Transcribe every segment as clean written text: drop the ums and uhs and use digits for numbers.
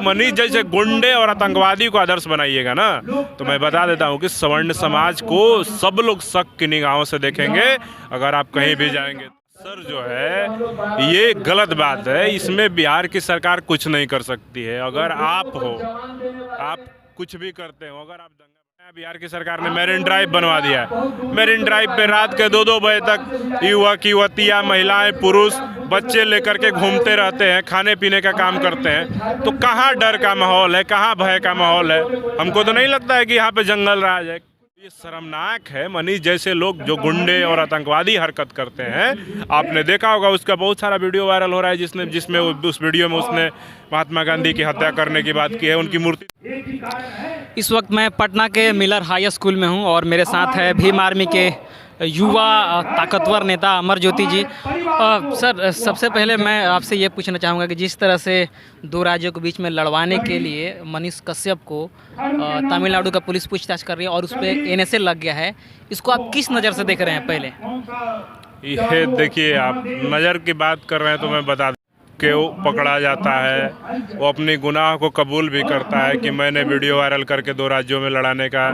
मनीष जैसे गुंडे और आतंकवादी को आदर्श बनाइएगा ना, तो मैं बता देता हूँ कि सवर्ण समाज को सब लोग शक की निगाहों से देखेंगे अगर आप कहीं भी जाएंगे। सर जो है ये गलत बात है, इसमें बिहार की सरकार कुछ नहीं कर सकती है। अगर आप कुछ भी करते हो, अगर आप बिहार की सरकार ने मैरिन ड्राइव बनवा दिया है, मैरिन ड्राइव पे रात के 2-2 बजे तक युवक युवतियाँ महिलाएं पुरुष बच्चे लेकर के घूमते रहते हैं, खाने पीने का काम करते हैं, तो कहाँ डर का माहौल है, कहाँ भय का माहौल है? हमको तो नहीं लगता है कि यहाँ पे जंगल राज है। ये शर्मनाक है। मनीष जैसे लोग जो गुंडे और आतंकवादी हरकत करते हैं, आपने देखा होगा उसका बहुत सारा वीडियो वायरल हो रहा है जिसमें उस वीडियो में उसने महात्मा गांधी की हत्या करने की बात की है, उनकी मूर्ति। इस वक्त मैं पटना के मिलर हाई स्कूल में हूं और मेरे साथ है भीम आर्मी के युवा ताकतवर नेता अमर ज्योति जी। सर, सबसे पहले मैं आपसे ये पूछना चाहूँगा कि जिस तरह से दो राज्यों के बीच में लड़वाने के लिए मनीष कश्यप को तमिलनाडु का पुलिस पूछताछ कर रही है और उस पर एनएसए लग गया है, इसको आप किस नज़र से देख रहे हैं? पहले ये देखिए, आप नज़र की बात कर रहे हैं तो मैं बता कि वो पकड़ा जाता है, वो अपनी गुनाह को कबूल भी करता है कि मैंने वीडियो वायरल करके दो राज्यों में लड़ाने का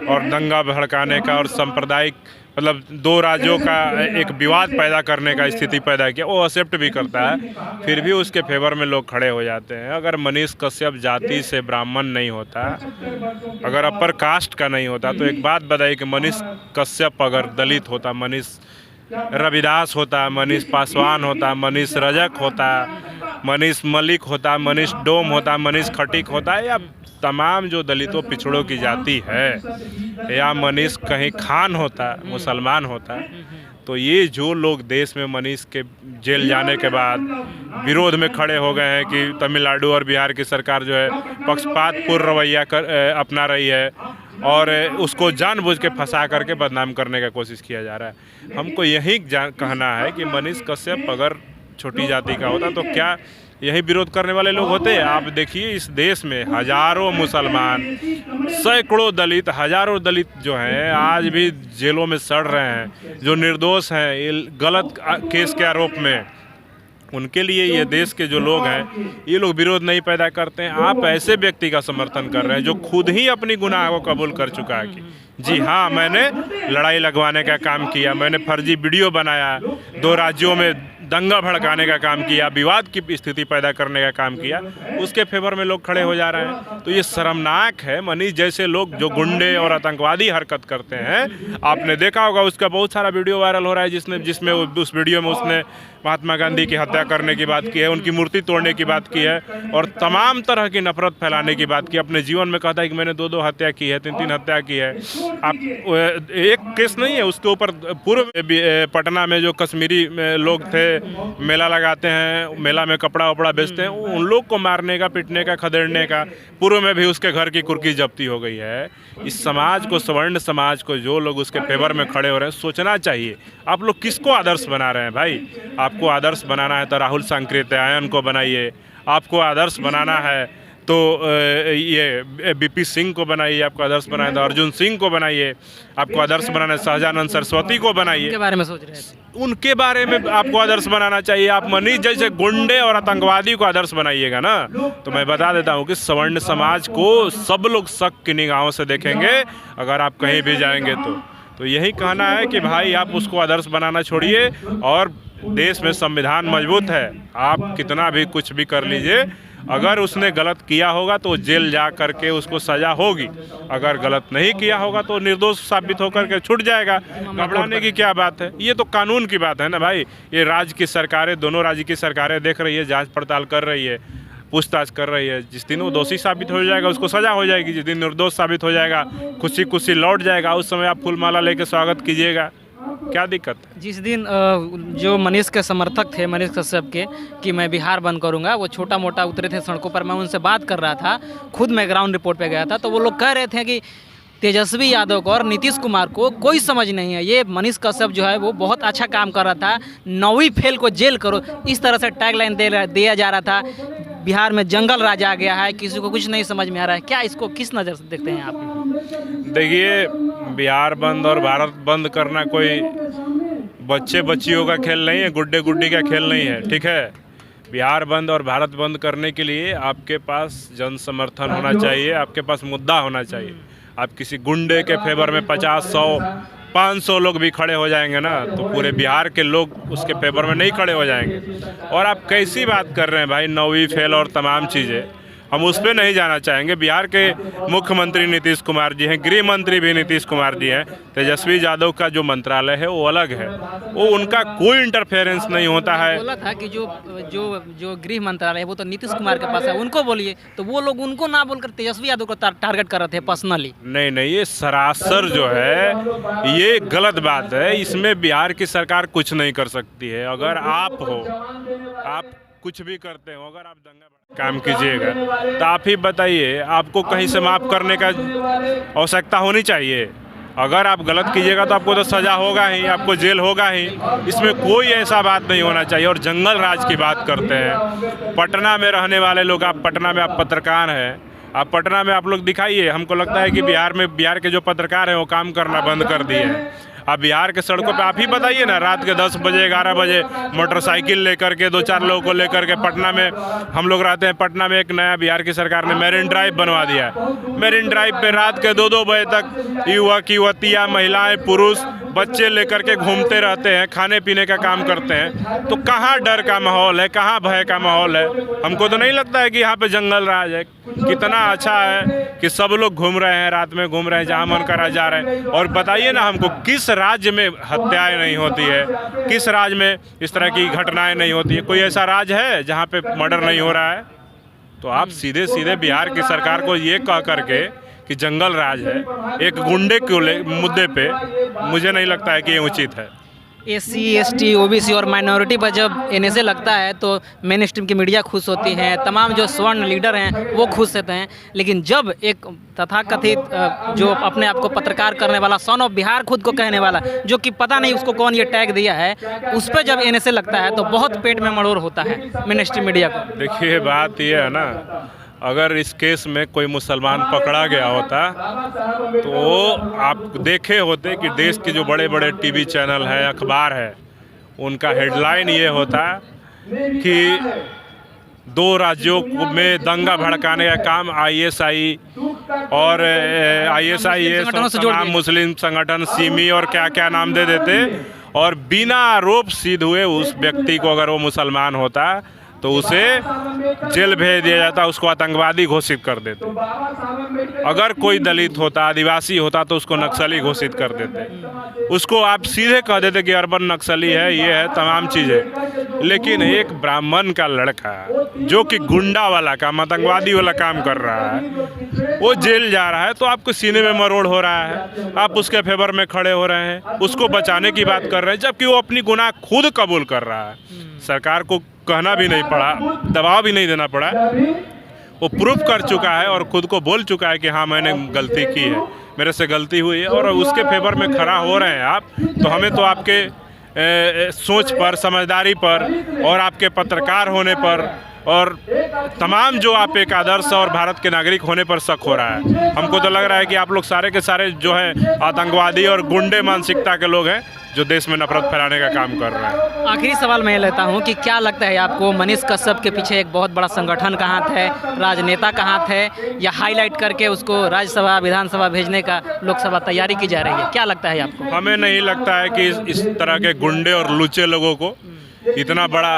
और दंगा भड़काने का और सांप्रदायिक मतलब दो राज्यों का एक विवाद पैदा करने का स्थिति पैदा किया, वो एक्सेप्ट भी करता है। फिर भी उसके फेवर में लोग खड़े हो जाते हैं। अगर मनीष कश्यप जाति से ब्राह्मण नहीं होता, अगर अपर कास्ट का नहीं होता, तो एक बात बताइए कि मनीष कश्यप अगर दलित होता, मनीष रविदास होता, मनीष पासवान होता, मनीष रजक होता, मनीष मलिक होता, मनीष डोम होता, मनीष खटीक होता, या तमाम जो दलितों पिछड़ों की जाति है, या मनीष कहीं खान होता, मुसलमान होता, तो ये जो लोग देश में मनीष के जेल जाने के बाद विरोध में खड़े हो गए हैं कि तमिलनाडु और बिहार की सरकार जो है पक्षपातपूर्ण रवैया अपना रही है और उसको जानबूझ के फंसा करके बदनाम करने का कोशिश किया जा रहा है। हमको यही कहना है कि मनीष कश्यप अगर छोटी जाति का होता तो क्या यही विरोध करने वाले लोग होते? आप देखिए, इस देश में हजारों मुसलमान, सैकड़ों दलित, हजारों दलित जो हैं आज भी जेलों में सड़ रहे हैं, जो निर्दोष हैं ये गलत केस के आरोप में। उनके लिए ये देश के जो लोग हैं ये लोग विरोध नहीं पैदा करते हैं। आप ऐसे व्यक्ति का समर्थन कर रहे हैं जो खुद ही अपनी गुनाह को कबूल कर चुका है कि जी हाँ, मैंने लड़ाई लगवाने का काम किया, मैंने फर्जी वीडियो बनाया, दो राज्यों में दंगा भड़काने का काम किया, विवाद की स्थिति पैदा करने का काम किया, उसके फेवर में लोग खड़े हो जा रहे हैं। तो ये शर्मनाक है। मनीष जैसे लोग जो गुंडे और आतंकवादी हरकत करते हैं, आपने देखा होगा उसका बहुत सारा वीडियो वायरल हो रहा है जिसमें उस वीडियो में उसने महात्मा गांधी की हत्या करने की बात की है, उनकी मूर्ति तोड़ने की बात की है और तमाम तरह की नफरत फैलाने की बात की। अपने जीवन में कहता है कि मैंने 2-2 हत्या की है, 3-3 हत्या की है। आप एक केस नहीं है उसके ऊपर, पूर्व पटना में जो कश्मीरी लोग थे, मेला लगाते हैं, मेला में कपड़ा वपड़ा बेचते हैं, उन लोग को मारने का, पीटने का, खदेड़ने का, पूर्व में भी उसके घर की कुर्की जब्ती हो गई है। इस समाज को, सवर्ण समाज को जो लोग उसके फेवर में खड़े हो रहे हैं, सोचना चाहिए आप लोग किसको आदर्श बना रहे हैं। भाई, आपको आदर्श बनाना है तो राहुल सांकृत्यायन को बनाइए, आपको आदर्श बनाना है तो ये बीपी सिंह को बनाइए, आपको आदर्श बनाना है तो अर्जुन सिंह को बनाइए, आपको आदर्श बनाना है सहजानंद सरस्वती को बनाइए। उनके बारे में सोच रहे थे, उनके बारे में आपको आदर्श बनाना चाहिए। आप मनीष जैसे गुंडे और आतंकवादी को आदर्श बनाइएगा ना, तो मैं बता देता हूँ कि सवर्ण समाज को सब लोग शक की निगाहों से देखेंगे अगर आप कहीं भी जाएंगे तो यही कहना है कि भाई आप उसको आदर्श बनाना छोड़िए। और देश में संविधान मजबूत है, आप कितना भी कुछ भी कर लीजिए, अगर उसने गलत किया होगा तो जेल जा करके उसको सज़ा होगी, अगर गलत नहीं किया होगा तो निर्दोष साबित होकर के छूट जाएगा। घबराने की क्या बात है? ये तो कानून की बात है ना भाई। ये राज्य की सरकारें, दोनों राज्य की सरकारें देख रही है, जांच पड़ताल कर रही है, पूछताछ कर रही है। जिस दिन वो दोषी साबित हो जाएगा उसको सज़ा हो जाएगी, जिस दिन निर्दोष साबित हो जाएगा खुशी खुशी लौट जाएगा, उस समय आप फूलमाला लेके स्वागत कीजिएगा, क्या दिक्कत है? जिस दिन जो मनीष के समर्थक थे, मनीष कश्यप के, कि मैं बिहार बंद करूंगा, वो छोटा मोटा उतरे थे सड़कों पर, मैं उनसे बात कर रहा था, खुद मैं ग्राउंड रिपोर्ट पे गया था, तो वो लोग कह रहे थे कि तेजस्वी यादव को और नीतीश कुमार को कोई समझ नहीं है, ये मनीष कश्यप जो है वो बहुत अच्छा काम कर रहा था, 9वीं फेल को जेल करो, इस तरह से टैगलाइन दिया जा रहा था। बिहार में जंगल राज आ गया है, किसी को कुछ नहीं समझ में आ रहा है। क्या इसको किस नज़र से देखते हैं आप? देखिए, बिहार बंद और भारत बंद करना कोई बच्चे बच्चियों का खेल नहीं है, गुड्डे गुड्डी का खेल नहीं है, ठीक है। बिहार बंद और भारत बंद करने के लिए आपके पास जन समर्थन होना चाहिए, आपके पास मुद्दा होना चाहिए। आप किसी गुंडे के फेवर में 50, 100, 500 लोग भी खड़े हो जाएंगे ना, तो पूरे बिहार के लोग उसके फेवर में नहीं खड़े हो जाएंगे। और आप कैसी बात कर रहे हैं भाई, 9वीं फेल और तमाम चीज़ें, हम उस पर नहीं जाना चाहेंगे। बिहार के मुख्यमंत्री नीतीश कुमार जी हैं, गृह मंत्री भी नीतीश कुमार जी हैं। तेजस्वी यादव का जो मंत्रालय है वो अलग है, वो उनका कोई इंटरफेरेंस नहीं होता है। बोला था कि जो गृह मंत्रालय है वो तो नीतीश कुमार के पास है, उनको बोलिए, तो वो लोग उनको ना बोलकर तेजस्वी यादव को टारगेट कर रहे थे पर्सनली। नहीं, ये सरासर जो है ये गलत बात है। इसमें बिहार की सरकार कुछ नहीं कर सकती है। अगर आप कुछ भी करते हो, अगर आप दंगा काम कीजिएगा तो आप ही बताइए, आपको कहीं से माफ़ करने का आवश्यकता होनी चाहिए। अगर आप गलत कीजिएगा तो आपको तो सज़ा होगा ही, आपको जेल होगा ही। इसमें कोई ऐसा बात नहीं होना चाहिए। और जंगल राज की बात करते हैं, पटना में रहने वाले लोग, आप पटना में आप पत्रकार हैं, आप पटना में आप लोग दिखाइए। हमको लगता है कि बिहार के जो पत्रकार हैं वो काम करना बंद कर दिए हैं। अब बिहार के सड़कों पे आप ही बताइए ना, रात के 10 बजे 11 बजे मोटरसाइकिल लेकर के 2-4 लोगों को लेकर के पटना में हम लोग रहते हैं। पटना में एक नया बिहार की सरकार ने मैरिन ड्राइव बनवा दिया है। मैरिन ड्राइव पे रात के 2-2 बजे तक युवक, युवतियाँ, महिलाएं, पुरुष, बच्चे लेकर के घूमते रहते हैं, खाने पीने का काम करते हैं। तो कहाँ डर का माहौल है, कहाँ भय का माहौल है? हमको तो नहीं लगता है कि यहाँ पे जंगल राज है। कितना अच्छा है कि सब लोग घूम रहे हैं, रात में घूम रहे हैं, जहाँ मन करा जा रहे हैं। और बताइए ना हमको, किस राज्य में हत्याएं नहीं होती है, किस राज्य में इस तरह की घटनाएं नहीं होती है? कोई ऐसा राज्य है जहाँ पे मर्डर नहीं हो रहा है? तो आप सीधे सीधे बिहार की सरकार को ये कह करके कि जंगल राज है, एक गुंडे के मुद्दे पे, मुझे नहीं लगता है कि ये उचित है। SC, ST, OBC और माइनॉरिटी पर जब NSA लगता है तो मेन स्ट्रीम की मीडिया खुश होती है, तमाम जो स्वर्ण लीडर हैं वो खुश होते हैं। लेकिन जब एक तथाकथित जो अपने आप को पत्रकार करने वाला, सन ऑफ बिहार खुद को कहने वाला, जो कि पता नहीं उसको कौन ये टैग दिया है, उस पर जब NSA लगता है तो बहुत पेट में मरोड़ होता है मेन स्ट्रीम मीडिया को। देखिए, बात ये है ना, अगर इस केस में कोई मुसलमान पकड़ा गया होता तो आप देखे होते कि देश के जो बड़े बड़े टीवी चैनल हैं, अखबार है, उनका हेडलाइन ये होता कि 2 राज्यों में दंगा भड़काने का काम ISI और ISIS नाम मुस्लिम संगठन, सिमी और क्या क्या नाम दे देते, और बिना आरोप सिद्ध हुए उस व्यक्ति को, अगर वो मुसलमान होता तो उसे जेल भेज दिया जाता, उसको आतंकवादी घोषित कर देते। अगर कोई दलित होता, आदिवासी होता तो उसको नक्सली घोषित कर देते। उसको आप सीधे कह देते कि अर्बन नक्सली है, ये है, तमाम चीज़ें। लेकिन एक ब्राह्मण का लड़का जो कि गुंडा वाला काम, आतंकवादी वाला काम कर रहा है, वो जेल जा रहा है तो आपको सीने में मरोड़ हो रहा है, आप उसके फेवर में खड़े हो रहे हैं, उसको बचाने की बात कर रहे हैं, जबकि वो अपनी गुनाह खुद कबूल कर रहा है। सरकार को कहना भी नहीं पड़ा, दबाव भी नहीं देना पड़ा, वो प्रूफ कर चुका है और खुद को बोल चुका है कि हाँ, मैंने गलती की है, मेरे से गलती हुई है, और उसके फेवर में खड़ा हो रहे हैं आप। तो हमें तो आपके सोच पर, समझदारी पर और आपके पत्रकार होने पर और तमाम जो आप एक आदर्श और भारत के नागरिक होने पर शक हो रहा है। हमको तो लग रहा है कि आप लोग सारे के सारे जो हैं आतंकवादी और गुंडे मानसिकता के लोग हैं, जो देश में नफरत फैलाने का काम कर रहे हैं। आखिरी सवाल मैं लेता हूं कि क्या लगता है आपको, मनीष कश्यप के पीछे एक बहुत बड़ा संगठन का हाथ है, राजनेता का हाथ है, या हाईलाइट करके उसको राज्यसभा, विधानसभा भेजने का लोकसभा तैयारी की जा रही है? क्या लगता है आपको? हमें नहीं लगता है कि इस तरह के गुंडे और लुच्चे लोगों को इतना बड़ा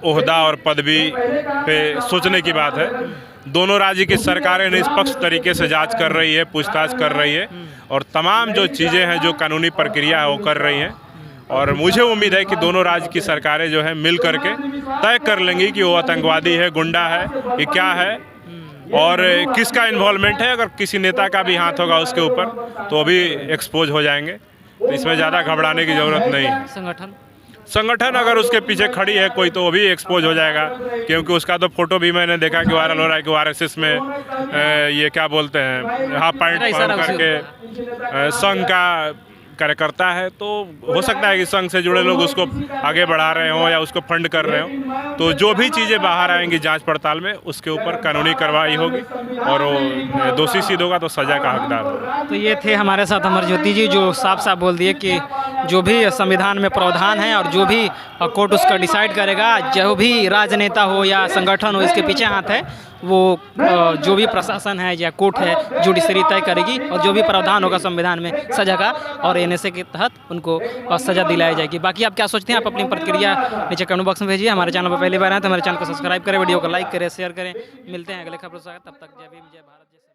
ओहदा और पदवी पे सोचने की बात है। दोनों राज्य की सरकारें निष्पक्ष तरीके से जांच कर रही है, पूछताछ कर रही है, और तमाम जो चीज़ें हैं, जो कानूनी प्रक्रिया है वो कर रही हैं। और मुझे उम्मीद है कि दोनों राज्य की सरकारें जो है मिल करके तय कर लेंगी कि वो आतंकवादी है, गुंडा है, ये क्या है और किसका इन्वॉल्वमेंट है। अगर किसी नेता का भी हाथ होगा उसके ऊपर तो वो भी एक्सपोज हो जाएंगे। तो इसमें ज़्यादा घबराने की ज़रूरत नहीं है। संगठन अगर उसके पीछे खड़ी है कोई तो वो भी एक्सपोज हो जाएगा, क्योंकि उसका तो फोटो भी मैंने देखा कि वायरल हो रहा है कि RSS में ये क्या बोलते हैं, हाफ पैंट पहन करके संघ कार्यकर्ता है, तो हो सकता है कि संघ से जुड़े लोग उसको आगे बढ़ा रहे हों या उसको फंड कर रहे हों। तो जो भी चीज़ें बाहर आएंगी जांच पड़ताल में, उसके ऊपर कानूनी कार्रवाई होगी और वो दोषी सिद्ध होगा तो सज़ा का हकदार होगा। तो ये थे हमारे साथ अमर ज्योति जी, जो साफ साफ बोल दिए कि जो भी संविधान में प्रावधान है और जो भी कोर्ट उसका डिसाइड करेगा, जो भी राजनेता हो या संगठन हो इसके पीछे हाथ है, वो जो भी प्रशासन है या कोर्ट है जुडिशरी तय करेगी और जो भी प्रावधान होगा संविधान में सजा का और एनएसए के तहत उनको सजा दिलाई जाएगी। बाकी आप क्या सोचते हैं, आप अपनी प्रतिक्रिया नीचे कमेंट बॉक्स में भेजिए। हमारे चैनल पर पहली बार आए तो हमारे चैनल को सब्सक्राइब करें, वीडियो को लाइक करें, शेयर करें। मिलते हैं अगले खबरों के साथ, तब तक जय भीम जय भारत जय।